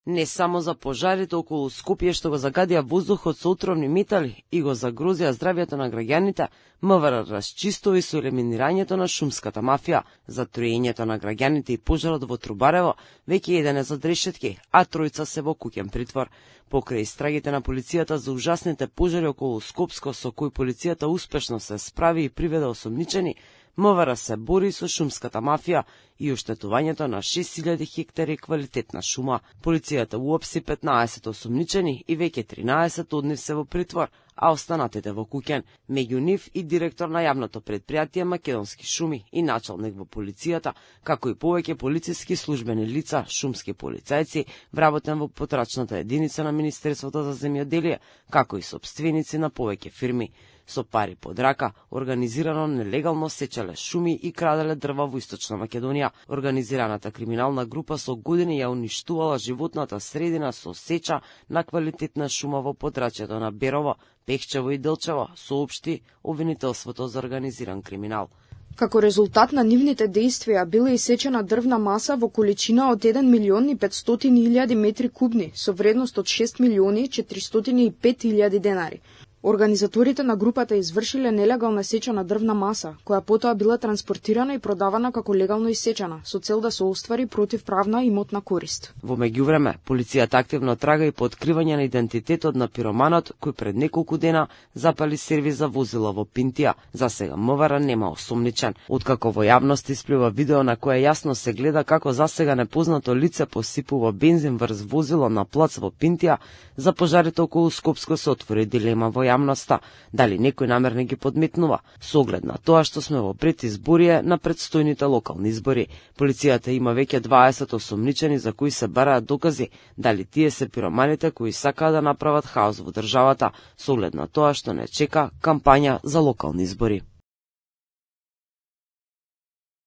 Не само за пожарите околу Скопје што го загадија воздухот со отровни метали и го загрозија здравјето на граѓаните, МВР расчистува и со елиминирањето на шумската мафија. За троењето на граѓаните и пожарот во Трубарево веќе еден е за решетки, а тројца се во куќен притвор. Покрај истрагите на полицијата за ужасните пожари околу Скопско, со кои полицијата успешно се справи и приведе осомничени, МВР се бори со шумската мафија и оштетувањето на 6000 хектари квалитетна шума. Полицијата уопси 15 осомничени и веќе 13 од нив се во притвор, а останатите во куќен. Меѓу нив и директор на јавното претпријатие Македонски шуми и началник во полицијата, како и повеќе полициски службени лица, шумски полицајци, вработен во потрачната единица на Министерството за земјоделие, како и сопственици на повеќе фирми. Со пари под рака, организирано нелегално сечеле шуми и краделе дрва во Источна Македонија. Организираната криминална група со години ја уништувала животната средина со сеча на квалитетна шума во подрачјето на Берово, Пехчево и Делчево, соопшти обвинителството за организиран криминал. Како резултат на нивните дејствија била исечена дрвна маса во количина од 1.500.000 метри кубни со вредност од 6.405.000 денари. Организаторите на групата извршиле нелегална сеча на дрвна маса, која потоа била транспортирана и продавана како легално исечена, со цел да се оствари противправна имотна корист. Во меѓувреме, полицијата активно трага и по откривање на идентитетот на пироманот, кој пред неколку дена запали сервис за возило во Пинтија. За сега МВР нема осомничен. Откако во јавност исплива видео на кое јасно се гледа како за сега непознато лице посипува бензин врз возило на плац во Пинтија, за пожарите околу Скопско се отвори дилема во јавноста, дали некој намерно ги подметнува, со оглед на тоа што сме во предизборие на предстојните локални избори. Полицијата има веќе 20 осомничени за кои се бараат докази, дали тие се пироманите кои сакаат да направат хаос во државата, со оглед на тоа што не чека кампања за локални избори.